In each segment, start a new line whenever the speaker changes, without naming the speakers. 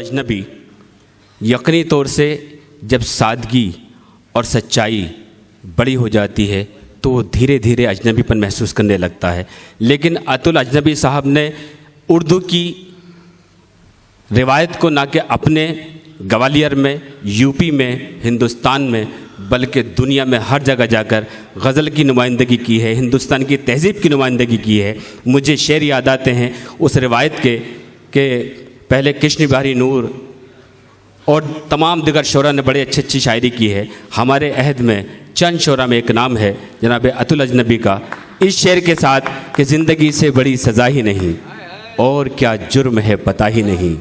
अजनबी यकीनी तौर से जब सादगी और सच्चाई बड़ी हो जाती है तो वो धीरे धीरे अजनबीपन महसूस करने लगता है। लेकिन अतुल अजनबी साहब ने उर्दू की रिवायत को ना कि अपने ग्वालियर में, यूपी में, हिंदुस्तान में, बल्कि दुनिया में हर जगह जाकर गज़ल की नुमाइंदगी की है, हिंदुस्तान की तहज़ीब की नुमाइंदगी की है। मुझे शेर याद आते हैं उस रिवायत के पहले कृष्ण बिहारी नूर और तमाम दिगर शोरा ने बड़ी अच्छी शायरी की है। हमारे अहद में चंद शोरा में एक नाम है जनाब अतुल अजनबी का, इस शेर के साथ कि ज़िंदगी से बड़ी सज़ा ही नहीं और क्या जुर्म है पता ही नहीं,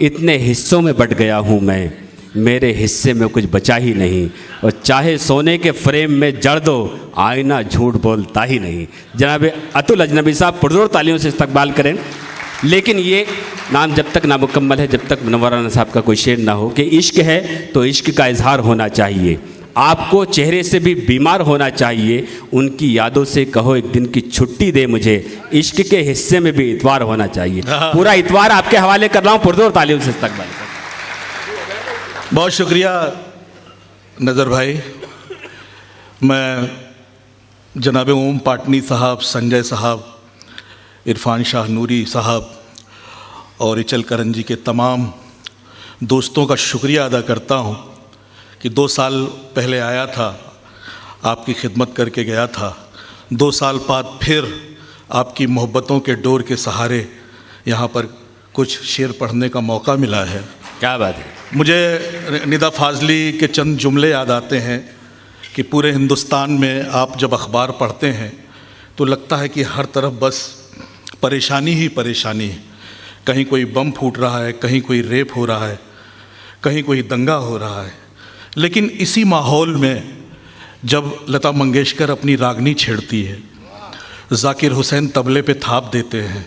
इतने हिस्सों में बट गया हूँ मैं, मेरे हिस्से में कुछ बचा ही नहीं, और चाहे सोने के फ्रेम में जड़ दो आईना झूठ बोलता ही नहीं। जनाब अतुल अजनबी साहब पुरजोर तालियों से इस्तकबाल करें। लेकिन ये नाम जब तक नामुकम्मल है, जब तक मुनव्वर राना साहब का कोई शेर ना हो कि इश्क है तो इश्क का इजहार होना चाहिए, आपको चेहरे से भी बीमार होना चाहिए, उनकी यादों से कहो एक दिन की छुट्टी दे मुझे, इश्क के हिस्से में भी इतवार होना चाहिए। पूरा इतवार आपके हवाले कर रहा हूँ, पुरजोर तालियों से इस्तकबाल करें।
बहुत शुक्रिया नज़र भाई। मैं जनाब ओम पाटनी साहब, संजय साहब, इरफान शाह नूरी साहब और इचल करंजी के तमाम दोस्तों का शुक्रिया अदा करता हूँ कि 2 साल पहले आया था, आपकी खिदमत करके गया था। 2 साल बाद फिर आपकी मोहब्बतों के डोर के सहारे यहाँ पर कुछ शेर पढ़ने का मौका मिला है।
क्या बात है।
मुझे निदा फाजली के चंद जुमले याद आते हैं कि पूरे हिंदुस्तान में आप जब अखबार पढ़ते हैं तो लगता है कि हर तरफ बस परेशानी ही परेशानी है। कहीं कोई बम फूट रहा है, कहीं कोई रेप हो रहा है, कहीं कोई दंगा हो रहा है। लेकिन इसी माहौल में जब लता मंगेशकर अपनी रागनी छेड़ती है, जाकिर हुसैन तबले पे थाप देते हैं,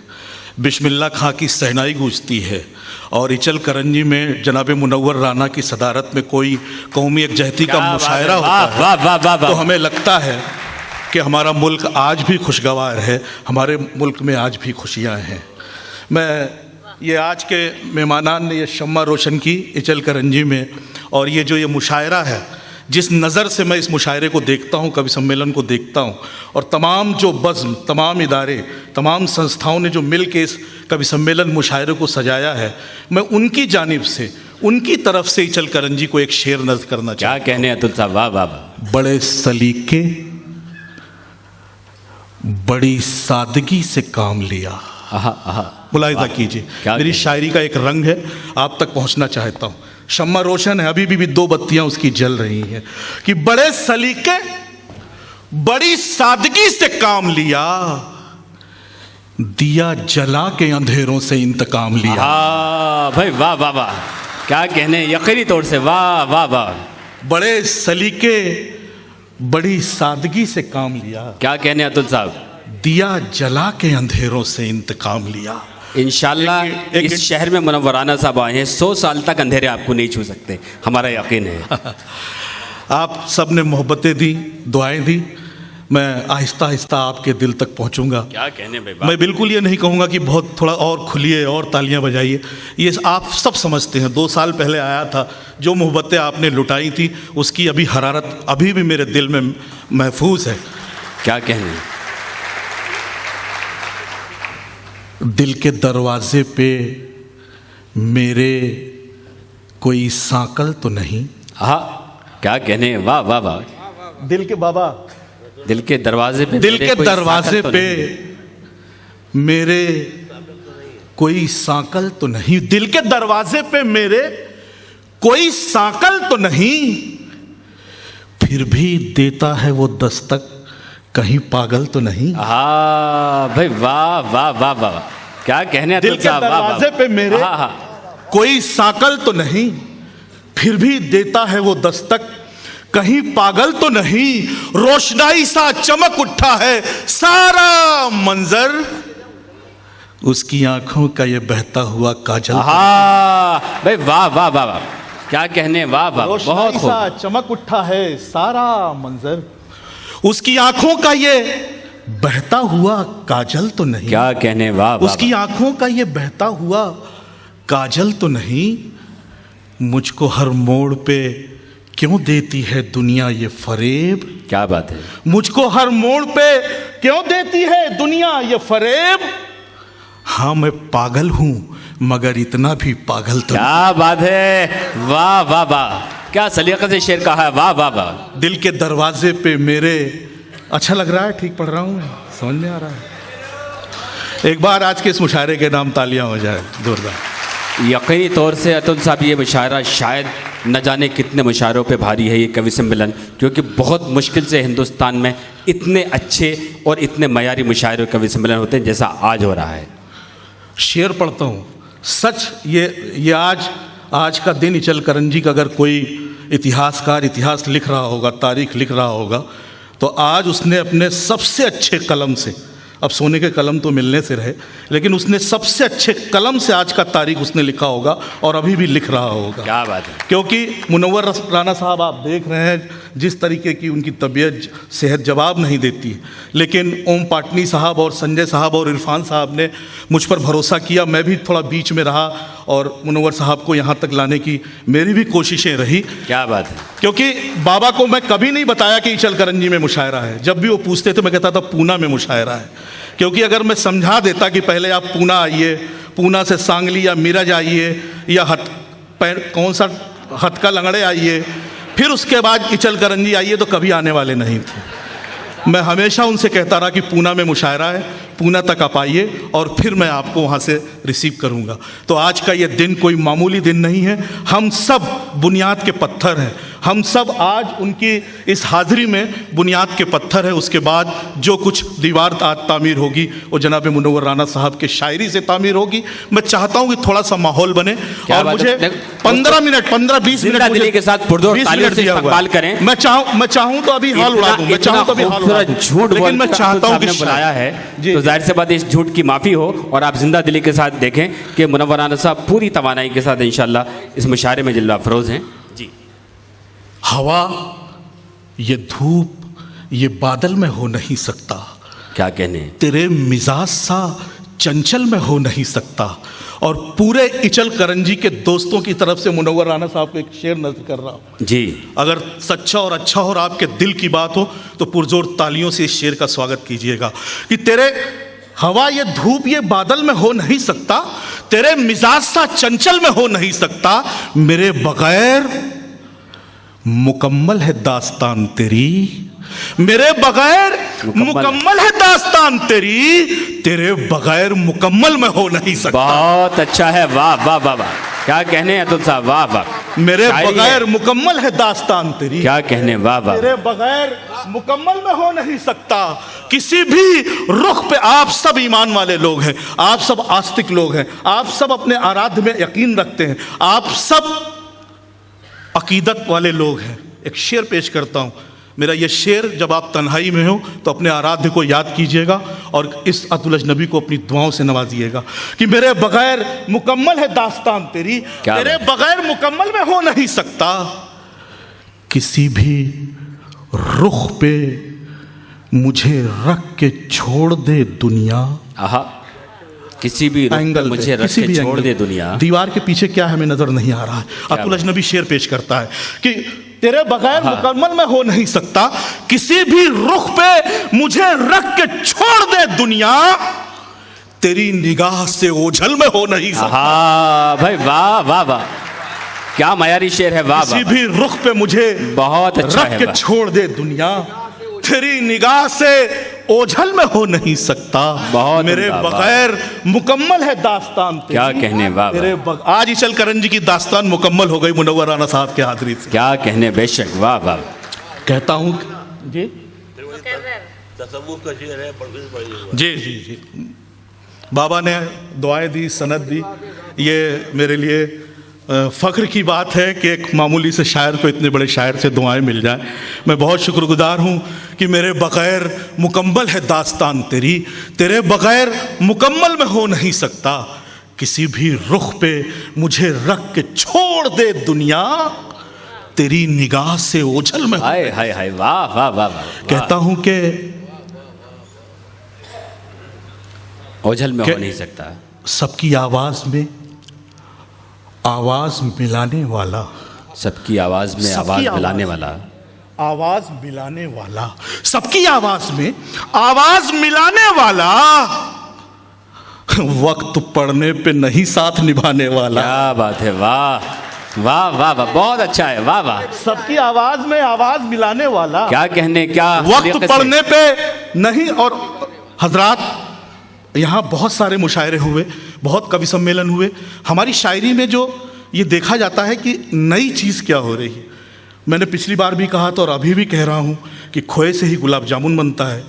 बिस्मिल्लाह खां की सहनाई गूंजती है और इचल करंजी में जनाब मुनव्वर राना की सदारत में कोई कौमी यकजहती का मुशायरा होता है, तो हमें लगता है कि हमारा मुल्क आज भी खुशगवार है, हमारे मुल्क में आज भी खुशियाँ हैं। मैं ये आज के मेहमानान ने ये शम्मा रोशन की इचल करंजी में, और ये जो ये मुशायरा है, जिस नज़र से मैं इस मुशायरे को देखता हूँ, कवि सम्मेलन को देखता हूँ, और तमाम जो बज़्म, तमाम इदारे, तमाम संस्थाओं ने जो मिल के इस कवि सम्मेलन मुशायरे को सजाया है, मैं उनकी जानिब से, उनकी तरफ से इचल करंजी को एक शेर नज़र करना चाहता हूँ।
क्या कहने अतुल साहब, वाह वाह।
बड़े सलीके बड़ी सादगी से काम लिया। मुलाहिजा कीजिए, मेरी शायरी का एक रंग है, आप तक पहुंचना चाहता हूं। शम्मा रोशन है, अभी भी 2 बत्तियां उसकी जल रही हैं कि बड़े सलीके बड़ी सादगी से काम लिया, दिया जला के अंधेरों से इंतकाम लिया।
भाई वाह वाह वाह, क्या कहने, यकीनी तौर से वाह वाह वाह।
बड़े सलीके बड़ी सादगी से काम लिया,
क्या कहने अतुल साहब,
दिया जला के अंधेरों से इंतकाम लिया।
इंशाल्लाह इस शहर में मुनव्वराना साहब आए हैं, 100 साल तक अंधेरे आपको नहीं छू सकते, हमारा यकीन है।
आप सब ने मोहब्बतें दी, दुआएं दी, मैं आहिस्ता आहिस्ता आपके दिल तक पहुंचूंगा।
क्या कहने भाई,
मैं बिल्कुल ये नहीं कहूँगा कि बहुत थोड़ा और खुलिए और तालियां बजाइए, ये आप सब समझते हैं। 2 साल पहले आया था, जो मोहब्बतें आपने लुटाई थी उसकी अभी हरारत अभी भी मेरे दिल में महफूज है।
क्या कहने,
दिल के दरवाजे पे मेरे कोई सांकल तो नहीं।
हाँ, क्या कहने, वाह वाह वाह।
दिल के बाबा,
दिल के दरवाजे पे,
दिल के दरवाजे पे मेरे कोई सांकल तो नहीं, दिल के दरवाजे पे मेरे कोई सांकल तो नहीं, फिर भी देता है वो दस्तक, कहीं पागल तो नहीं।
हाँ भाई वाह वाह वाह वाह, क्या कहने,
दिल के दरवाजे पे मेरे कोई सांकल तो नहीं, फिर भी देता है वो दस्तक, कहीं पागल तो नहीं, रोशनाई सा चमक उठा है सारा मंजर, उसकी आंखों का ये बहता हुआ काजल।
हाँ भाई वाह वाह वाह वाह, क्या कहने, वाह वाह, बहुत
सा चमक उठा है सारा मंजर, उसकी आंखों का ये बहता हुआ काजल तो नहीं।
क्या कहने, वाह,
उसकी आंखों का ये बहता हुआ काजल तो नहीं, मुझको हर मोड़ पे क्यों देती है दुनिया ये फरेब।
क्या बात है।
मुझको हर मोड़ पे क्यों देती है दुनिया ये फरेब। हाँ मैं पागल हूं मगर इतना भी पागल तो
क्या बात है, वाह वाह वाह, क्या सलीके से शेर कहा है, वाह वाह वाह।
दिल के दरवाजे पे मेरे, अच्छा लग रहा है, ठीक पढ़ रहा हूँ मैं, समझ में आ रहा है। एक बार आज के इस मुशायरे के नाम तालियां हो जाए जोरदार।
यकीनी तौर से अतुल साहब ये मुशायरा शायद न जाने कितने मुशायरों पे भारी है ये कवि सम्मेलन, क्योंकि बहुत मुश्किल से हिंदुस्तान में इतने अच्छे और इतने मयारी मुशायरे कवि सम्मेलन होते हैं जैसा आज हो रहा है।
शेर पढ़ता हूँ सच, ये आज का दिन इचल करंजी का अगर कोई इतिहासकार इतिहास लिख रहा होगा, तारीख लिख रहा होगा, तो आज उसने अपने सबसे अच्छे कलम से, अब सोने के कलम तो मिलने से रहे, लेकिन उसने सबसे अच्छे कलम से आज का तारीख उसने लिखा होगा और अभी भी लिख रहा होगा।
क्या बात है।
क्योंकि मुनव्वर राना साहब आप देख रहे हैं जिस तरीके की उनकी तबीयत सेहत जवाब नहीं देती है, लेकिन ओम पाटनी साहब और संजय साहब और इरफान साहब ने मुझ पर भरोसा किया। मैं भी थोड़ा बीच में रहा और मुनव्वर साहब को यहाँ तक लाने की मेरी भी कोशिशें रही।
क्या बात है।
क्योंकि बाबा को मैं कभी नहीं बताया कि इचल करंजी में मुशायरा है। जब भी वो पूछते थे मैं कहता था पूना में मुशायरा है, क्योंकि अगर मैं समझा देता कि पहले आप पूना आइए, पूना से सांगली या मिरज आइए या कौन सा हथका लंगड़े आइए, फिर उसके बाद इचल करंजी आइए, तो कभी आने वाले नहीं थे। मैं हमेशा उनसे कहता रहा कि पूना में मुशायरा है, पूना तक आप आइए और फिर मैं आपको वहाँ से रिसीव करूँगा। तो आज का ये दिन कोई मामूली दिन नहीं है, हम सब बुनियाद के पत्थर हैं, हम सब आज उनकी इस हाज़िरी में बुनियाद के पत्थर है। उसके बाद जो कुछ दीवार आज तामीर होगी वो जनाब मुनव्वर राना साहब के शायरी से तामीर होगी। मैं चाहता हूँ कि थोड़ा सा माहौल बने और मुझे 15-20 मिनट
दिल्ली के साथ करें।
मैं चाहूँ तो अभी हाल उड़ा दूँ, मैं चाहूँ तो अभी हाल उड़ा दूँ,
झूठ
लेकिन मैं चाहता हूँ कि
बुलाया है तो जाहिर सी बात इस झूठ की माफ़ी हो और आप जिंदा दिली के साथ देखें कि मुनव्वर राना साहब पूरी तवानाई के साथ इंशाल्लाह इस मुशायरे में जलवा अफरोज़ हैं। जी।
हवा ये धूप ये बादल में हो नहीं सकता,
क्या कहने,
तेरे मिजाज सा चंचल में हो नहीं सकता। और पूरे इचल करंजी के दोस्तों की तरफ से मुनव्वर राना साहब को एक शेर नज़र कर रहा हूँ
जी।
अगर सच्चा और अच्छा और आपके दिल की बात हो तो पुरजोर तालियों से इस शेर का स्वागत कीजिएगा कि तेरे हवा ये धूप ये बादल में हो नहीं सकता, तेरे मिजाज सा चंचल में हो नहीं सकता, मेरे बगैर मुकम्मल है दास्तान तेरी, मेरे बगैर मुकम्मल है दास्तान तेरी, तेरे बगैर मुकम्मल में हो नहीं सकता।
बहुत अच्छा है, वाह वाह वाह वाह, क्या कहने अतुल साहब, वाह वाह।
मेरे बगैर मुकम्मल है दास्तान तेरी,
क्या कहने, वाह वाह।
तेरे बगैर मुकम्मल में हो नहीं सकता किसी भी रुख पे। आप सब ईमान वाले लोग हैं, आप सब आस्तिक लोग हैं, आप सब अपने आराध्य में यकीन रखते हैं, आप सब अकीदत वाले लोग हैं। एक शेर पेश करता हूँ, मेरा ये शेर जब आप तन्हाई में हो तो अपने आराध्य को याद कीजिएगा और इस अतुल अजनबी को अपनी दुआओं से नवाजिएगा कि मेरे बगैर मुकम्मल है दास्तान तेरी, तेरे बगैर मुकम्मल में हो नहीं सकता किसी भी रुख पे मुझे रख के छोड़ दे दुनिया।
आहा, किसी भी एंगल मुझे रख के छोड़ दे दुनिया।
दीवार के पीछे क्या है हमें नजर नहीं आ रहा है। अतुल अजनबी शेर पेश करता है कि तेरे बगैर मुकम्मल में हो नहीं सकता किसी भी रुख पे मुझे रख के छोड़ दे दुनिया, तेरी निगाह से ओझल में हो नहीं सकता।
भाई वाह वाह वाह, क्या मयारी शेर है, वाह।
किसी भी रुख पे मुझे
बहुत अच्छा
रख के छोड़ दे दुनिया, तेरी निगाह से ओझल में हो नहीं सकता, मेरे बगैर मुकम्मल है दास्तान तेरी।
क्या कहने, वाह।
आज इचल करंजी की दास्तान मुकम्मल हो गई मुनव्वर राना साहब के हाज़िरी से।
क्या कहने, बेशक, वाह वाह।
कहता हूँ जी जी जी जी, बाबा ने दुआएं दी, सनद दी। ये मेरे लिए फ़ख्र की बात है कि एक मामूली से शायर को इतने बड़े शायर से दुआएं मिल जाए। मैं बहुत शुक्रगुजार हूँ कि मेरे बगैर मुकम्मल है दास्तान तेरी, तेरे बगैर मुकम्मल में हो नहीं सकता किसी भी रुख पे मुझे रख के छोड़ दे दुनिया, तेरी निगाह से ओझल में।
हाय हाय हाय, वाह वाह वाह वाह।
कहता हूँ कि
ओझल में हो नहीं सकता,
सबकी आवाज़ में आवाज मिलाने वाला,
सबकी आवाज में
सबकी
आवाज
आवाज।
मिलाने वाला,
आवाज मिलाने वाला, सबकी आवाज में आवाज मिलाने वाला, वक्त पड़ने पे नहीं साथ निभाने वाला।
क्या बात है, वाह वाह वाह वाह, बहुत अच्छा है, वाह वाह,
सबकी आवाज में आवाज मिलाने वाला,
क्या कहने, क्या
वक्त
तरीके से।
पड़ने पे नहीं। और हजरात, यहाँ बहुत सारे मुशायरे हुए, बहुत कवि सम्मेलन हुए। हमारी शायरी में जो ये देखा जाता है कि नई चीज़ क्या हो रही है। मैंने पिछली बार भी कहा था और अभी भी कह रहा हूँ कि खोए से ही गुलाब जामुन बनता है,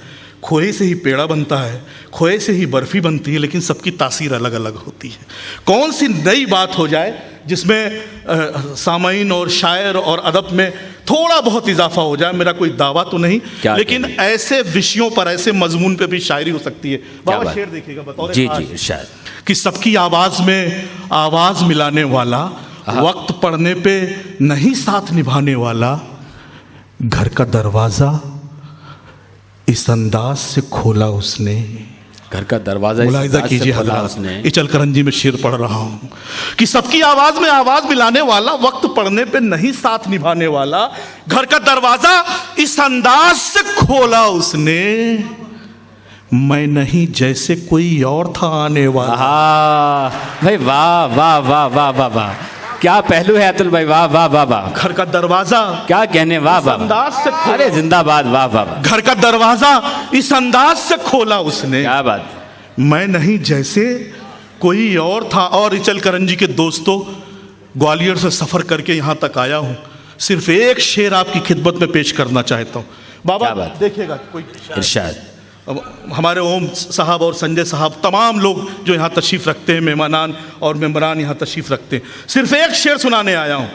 खोए से ही पेड़ा बनता है, खोए से ही बर्फ़ी बनती है, लेकिन सबकी तासीर अलग अलग होती है। कौन सी नई बात हो जाए जिसमें सामाईन और शायर और अदब में थोड़ा बहुत इजाफा हो जाए। मेरा कोई दावा तो नहीं, लेकिन ऐसे विषयों पर, ऐसे मजमून पे भी शायरी हो सकती है। बाबा शेर देखिएगा, बतौर
जी जी, शायद
कि सबकी आवाज़ में आवाज़ मिलाने वाला, वक्त पड़ने पे नहीं साथ निभाने वाला, घर का दरवाज़ा इस अंदाज से खोला उसने।
घर का दरवाजा इस
मुलाहिजा
अंदाज से
कीजिए
खोला
हजरात,
उसने।
इचल करंजी में शेर पढ़ रहा हूँ कि सबकी आवाज में आवाज मिलाने वाला, वक्त पड़ने पे नहीं साथ निभाने वाला, घर का दरवाजा इस अंदाज से खोला उसने, मैं नहीं जैसे कोई और था आने वाला।
भाई वाह वाह वाह वाह वाह वाह, क्या पहलू है अतुल भाई, वाह वाह वाह वाह,
घर का दरवाजा
क्या कहने, वाह वाह,
अंदाज से खोला।
अरे जिंदाबाद, वाह वाह वाह,
घर का दरवाजा इस अंदाज से खोला उसने,
क्या बात,
मैं नहीं जैसे कोई और था। और इचल करंजी के दोस्तों, ग्वालियर से सफ़र करके यहाँ तक आया हूँ, सिर्फ एक शेर आपकी खिदमत में पेश करना चाहता हूँ। बाबा देखिएगा, कोई
इरशाद।
हमारे ओम साहब और संजय साहब, तमाम लोग जो यहाँ तशरीफ़ रखते हैं, मेहमानान और मेम्बरान यहाँ तशरीफ़ रखते हैं, सिर्फ एक शेर सुनाने आया हूँ।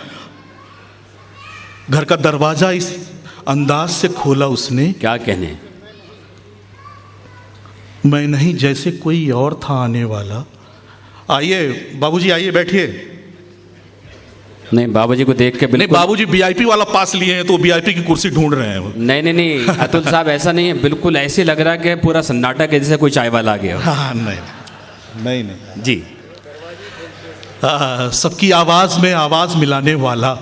घर का दरवाज़ा इस अंदाज से खोला उसने,
क्या कहने,
मैं नहीं जैसे कोई और था आने वाला। आइए बाबूजी, आइए बैठिए।
नहीं, बाबूजी को देख के
नहीं,
बिल्कुल
बाबूजी वीआईपी वाला पास लिए हैं तो वीआईपी की कुर्सी ढूंढ रहे हैं वो।
नहीं नहीं नहीं, अतुल साहब ऐसा नहीं है, बिल्कुल ऐसे लग रहा है कि पूरा सन्नाटा के जैसे कोई चाय वाला आ गया हो।
हाँ, नहीं
जी।
सबकी आवाज में आवाज मिलाने वाला,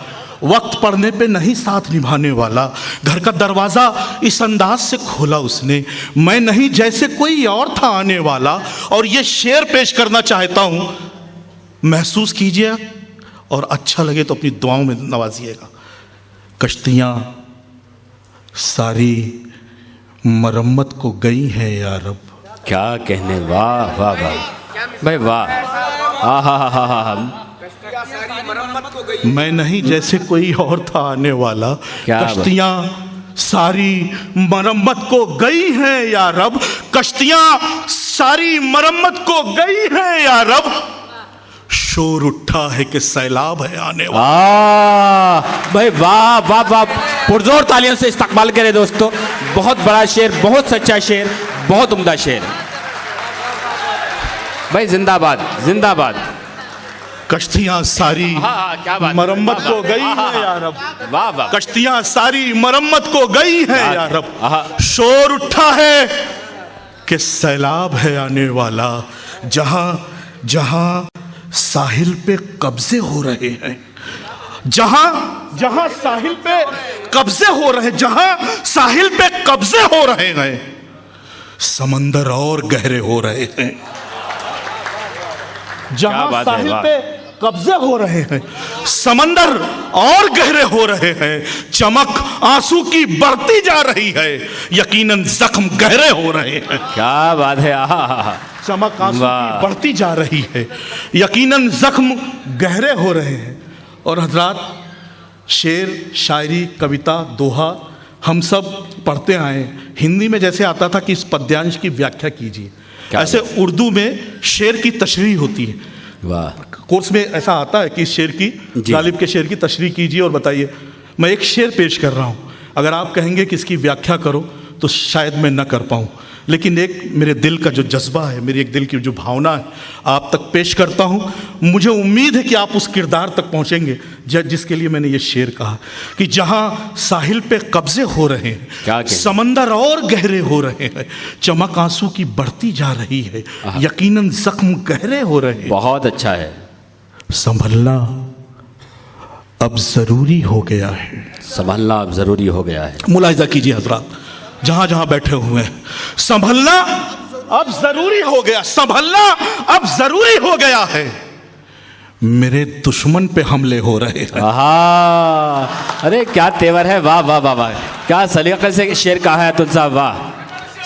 वक्त पड़ने पे नहीं साथ निभाने वाला, घर का दरवाजा इस अंदाज से खोला उसने, मैं नहीं जैसे कोई और था आने वाला। और ये शेर पेश करना चाहता हूं, महसूस कीजिए और अच्छा लगे तो अपनी दुआओं में नवाजिएगा। कश्तियां सारी मरम्मत को गई हैं या रब।
क्या कहने, वाह वाह वाह भाई, वाह, हा हा हा हा हा,
मैं नहीं जैसे कोई और था आने वाला, कश्तियां सारी मरम्मत को गई हैं या रब, कश्तियां सारी मरम्मत को गई हैं या रब, शोर उठा है कि सैलाब है आने वाला।
भाई वाह वाह वाह, पुरजोर तालियों से इस्तकबाल करें दोस्तों। बहुत बड़ा शेर, बहुत सच्चा शेर, बहुत उम्दा शेर भाई, जिंदाबाद जिंदाबाद।
कश्तियां सारी मरम्मत को गई हैं या रब,
वाह वाह,
कश्तियां सारी मरम्मत को गई हैं या रब, शोर उठा है कि सैलाब है आने वाला, जहां जहां साहिल पे कब्जे हो रहे हैं, जहां जहां साहिल पे कब्जे हो रहे, जहां साहिल पे कब्जे हो रहे हैं, समंदर और गहरे हो रहे हैं, जहां साहिल पे कब्जे हो रहे हैं, समंदर और गहरे हो रहे हैं, चमक आंसू की बढ़ती जा रही है, यकीनन जख्म गहरे हो रहे हैं।
क्या बात है,
चमक आंसू की बढ़ती जा रही है, यकीनन जख्म गहरे हो रहे हैं। और हजरात, शेर, शायरी, कविता, दोहा हम सब पढ़ते आए। हिंदी में जैसे आता था कि इस पद्यांश की व्याख्या कीजिए, ऐसे उर्दू में शेर की तशरीह होती है।
वाह,
कोर्स में ऐसा आता है कि इस शेर की, गालिब के शेर की तशरीह कीजिए और बताइए। मैं एक शेर पेश कर रहा हूँ, अगर आप कहेंगे कि इसकी व्याख्या करो तो शायद मैं न कर पाऊँ, लेकिन एक मेरे दिल का जो जज्बा है, मेरी एक दिल की जो भावना है, आप तक पेश करता हूँ। मुझे उम्मीद है कि आप उस किरदार तक पहुँचेंगे जिसके लिए मैंने ये शेर कहा कि जहाँ साहिल पे कब्जे हो रहे हैं, समंदर और गहरे हो रहे हैं, चमक आंसू की बढ़ती जा रही है, यकीनन जख्म गहरे हो रहे हैं।
बहुत अच्छा है।
संभलना अब जरूरी हो गया है।
संभलना अब ज़रूरी हो गया है।
मुलाहिजा कीजिए हजरात, जहां जहां बैठे हुए हैं, संभलना अब जरूरी हो गया, संभलना अब जरूरी हो गया है। मेरे दुश्मन पे हमले हो रहे हैं।
आहा, अरे क्या तेवर है, वाह वाह वाह वाह, क्या सलीके से शेर कहा है अतुल साहब, वाह।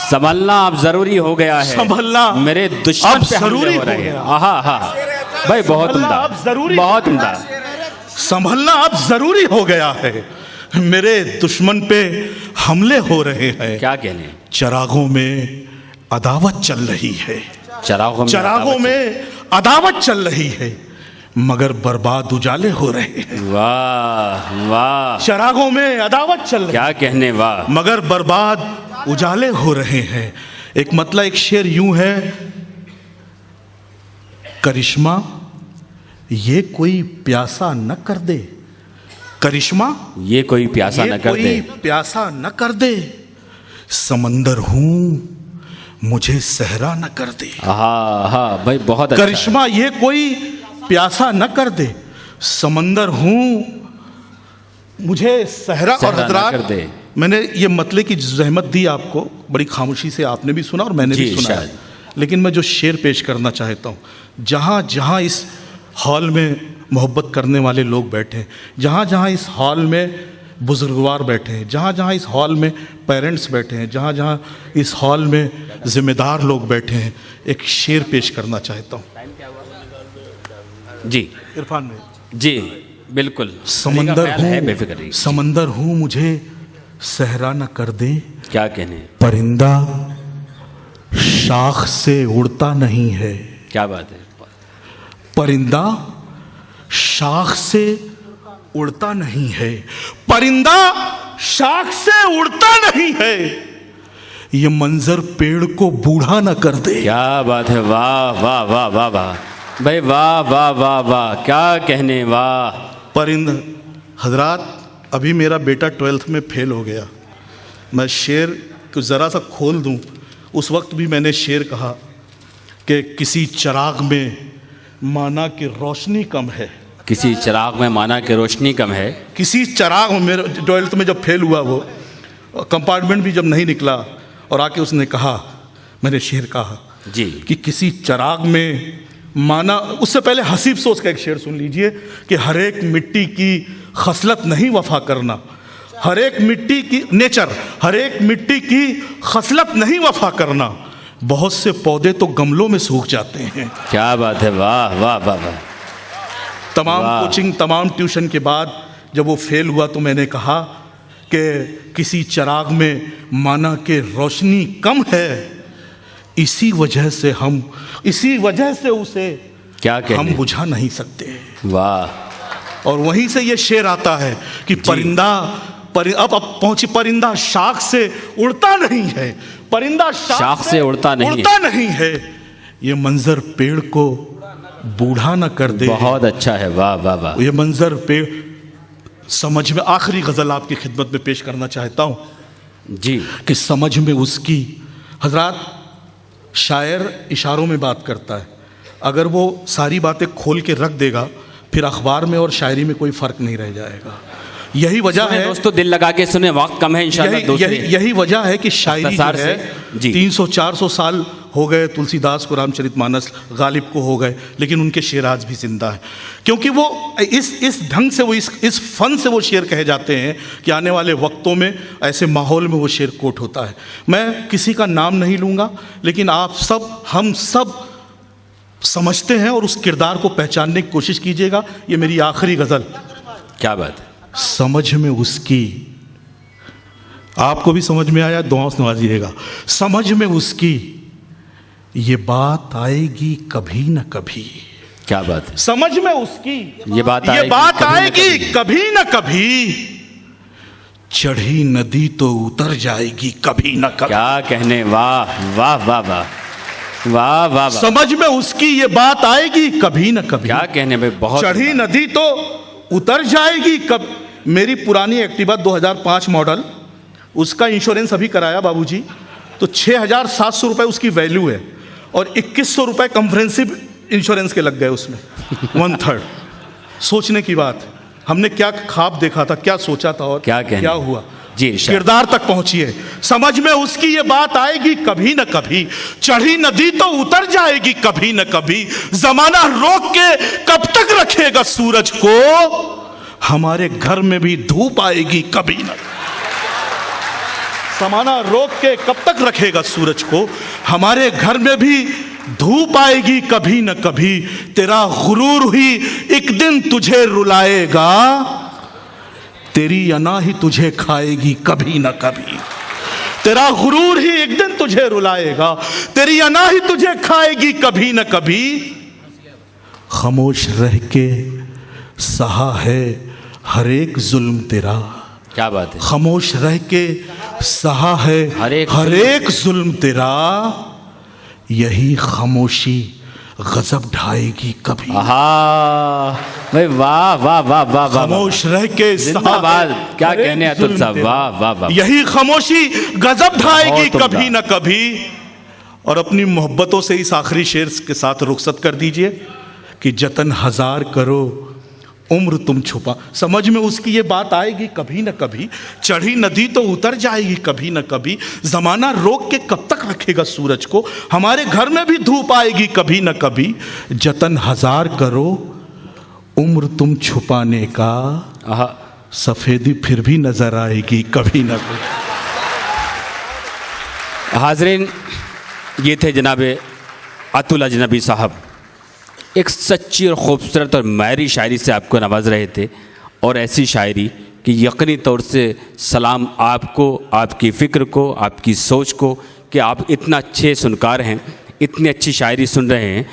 संभलना अब जरूरी हो गया है,
संभलना
मेरे दुश्मन
अब
पे हमले
जरूरी
हो रहे
हो
हैं।
गया।
आहा हा, भाई बहुत
संभलना
उम्दा,
अब जरूरी
बहुत उम्दा।
संभलना अब जरूरी हो गया है, मेरे दुश्मन पे हमले हो रहे हैं।
क्या कहने,
चरागों में अदावत चल रही है,
चरागों
में अदावत चल रही है, मगर बर्बाद उजाले हो रहे हैं।
वाह वाह,
चरागों में अदावत चल रही
क्या कहने, वाह।
मगर बर्बाद उजाले हो रहे हैं। एक मतलब एक शेर यूं है, करिश्मा ये कोई प्यासा न कर दे, करिश्मा
ये कोई प्यासा न कर दे,
कोई प्यासा न कर दे, समंदर हूं मुझे सहरा न कर दे।
हाँ हाँ भाई बहुत अच्छा
करिश्मा ये कोई प्यासा न कर दे, समंदर हूं मुझे सहरा और
न
हजरात
कर दे।
मैंने ये मतले की जहमत दी आपको, बड़ी खामोशी से आपने भी सुना और मैंने भी सुना है। लेकिन मैं जो शेर पेश करना चाहता हूँ, जहाँ जहाँ इस हॉल में मोहब्बत करने वाले लोग बैठे हैं, जहाँ जहाँ इस हॉल में बुजुर्गवार बैठे हैं, जहाँ जहाँ इस हॉल में पेरेंट्स बैठे हैं, जहाँ जहाँ इस हॉल में जिम्मेदार लोग बैठे हैं, एक शेर पेश करना चाहता हूँ।
जी
इरफान में
जी बिल्कुल,
समंदर हूँ मुझे सहरा न कर दे,
क्या कहने,
परिंदा शाख से उड़ता नहीं है।
क्या बात है,
परिंदा शाख से उड़ता नहीं है, परिंदा शाख से उड़ता नहीं है, ये मंजर पेड़ को बूढ़ा न कर दे।
क्या बात है, वाह वाह वाह वाह वाह भाई, वाह वाह वाह वाह, क्या कहने, वाह।
परिंदा हजरात, अभी मेरा बेटा 12th में फेल हो गया, मैं शेर को ज़रा सा खोल दूं, उस वक्त भी मैंने शेर कहा कि किसी चिराग में माना कि रोशनी कम है,
किसी चिराग में माना कि रोशनी कम है,
किसी चिराग में। मेरे 12th में जब फेल हुआ, वो कंपार्टमेंट भी जब नहीं निकला, और आके उसने कहा, मैंने शेर कहा
जी,
कि किसी चिराग में माना। उससे पहले हसीब सोच का एक शेर सुन लीजिए कि हर एक मिट्टी की खसलत नहीं वफा करना, हर एक मिट्टी की नेचर, हर एक मिट्टी की खसलत नहीं वफा करना, बहुत से पौधे तो गमलों में सूख जाते हैं।
क्या बात है, वाह वाह वाह वाह।
तमाम कोचिंग, तमाम ट्यूशन के बाद जब वो फेल हुआ, तो मैंने कहा कि किसी चिराग में माना कि रोशनी कम है, इसी वजह से उसे
क्या कहने,
हम बुझा नहीं सकते।
वाह।
और वहीं से ये शेर आता है कि परिंदा अब पहुंची, परिंदा शाख से उड़ता नहीं है, परिंदा शाख से उड़ता नहीं है, ये मंजर पेड़ को बूढ़ा न कर दे।
बहुत अच्छा है, वाह वाह वाह।
ये मंजर पेड़ समझ में, आखिरी गजल आपकी खिदमत में पेश करना चाहता हूं
जी,
कि समझ में उसकी, हजरात शायर इशारों में बात करता है, अगर वो सारी बातें खोल के रख देगा, फिर अखबार में और शायरी में कोई फर्क नहीं रह जाएगा। यही वजह है
दोस्तों, दिल लगा के सुने, वक्त कम है इंशाल्लाह।
यही वजह है कि शायरी जो है 300-400 साल हो गए, तुलसीदास को रामचरितमानस, गालिब को हो गए, लेकिन उनके शेर आज भी जिंदा है, क्योंकि वो इस ढंग से, वो इस फन से वो शेर कहे जाते हैं कि आने वाले वक्तों में ऐसे माहौल में वो शेर कोट होता है। मैं किसी का नाम नहीं लूँगा, लेकिन आप सब, हम सब समझते हैं और उस किरदार को पहचानने की कोशिश कीजिएगा। ये मेरी आखिरी गज़ल।
क्या बात है,
समझ में उसकी, आपको भी समझ में आया, दुआओं से नवाजिएगा। समझ में उसकी ये बात आएगी कभी न कभी।
क्या बात है,
समझ में उसकी
ये बात
आएगी कभी न कभी, चढ़ी नदी तो उतर जाएगी कभी न कभी।
क्या कहने, वाह वाह वाह वाह वाह वाह।
समझ में उसकी ये बात आएगी कभी न कभी,
क्या कहने भाई, बहुत।
चढ़ी नदी तो उतर जाएगी कब। मेरी पुरानी एक्टिवा 2005 मॉडल, उसका इंश्योरेंस अभी कराया बाबूजी, तो 6,700 रुपये उसकी वैल्यू है, और 2,100 रुपये कॉम्प्रिहेंसिव इंश्योरेंस के लग गए उसमें, 1/3। सोचने की बात है, हमने क्या ख्वाब देखा था, क्या सोचा था और क्या हुआ।
जी
किरदार तक पहुंचिए, समझ में उसकी ये बात आएगी कभी न कभी, चढ़ी नदी तो उतर जाएगी कभी न कभी, जमाना रोक के कब तक रखेगा सूरज को, हमारे घर में भी धूप आएगी कभी न, जमाना रोक के कब तक रखेगा सूरज को, हमारे घर में भी धूप आएगी कभी न कभी, तेरा गुरूर ही एक दिन तुझे रुलाएगा, तेरी अना ही तुझे खाएगी कभी न कभी, तेरा गुरूर ही एक दिन तुझे रुलाएगा, तेरी अना ही तुझे खाएगी कभी न कभी, खामोश रह के सहा है हर एक जुल्म तेरा,
क्या बात है,
खामोश रह के सहा है हर एक जुल्म तेरा, यही खामोशी गजब ढाएगी कभी।
भाई वाह वाह वाह वाह,
खामोश रह के
जिंदाबाद, क्या कहने अतुल साहब, वाह वाह वाह,
यही खामोशी गजब ढाएगी कभी न कभी। और अपनी मोहब्बतों से इस आखिरी शेर के साथ रुखसत कर दीजिए कि जतन हजार करो उम्र तुम छुपा, समझ में उसकी ये बात आएगी कभी न कभी, चढ़ी नदी तो उतर जाएगी कभी न कभी, जमाना रोक के कब तक रखेगा सूरज को, हमारे घर में भी धूप आएगी कभी न कभी, जतन हजार करो उम्र तुम छुपाने का, सफेदी फिर भी नजर आएगी कभी न कभी।
हाजरीन, ये थे जनाब अतुल अजनबी साहब, एक सच्ची और ख़ूबसूरत और मायरी शायरी से आपको नवाज रहे थे, और ऐसी शायरी कि यकीनी तौर से सलाम आपको, आपकी फ़िक्र को, आपकी सोच को, कि आप इतना अच्छे सुनकार हैं, इतनी अच्छी शायरी सुन रहे हैं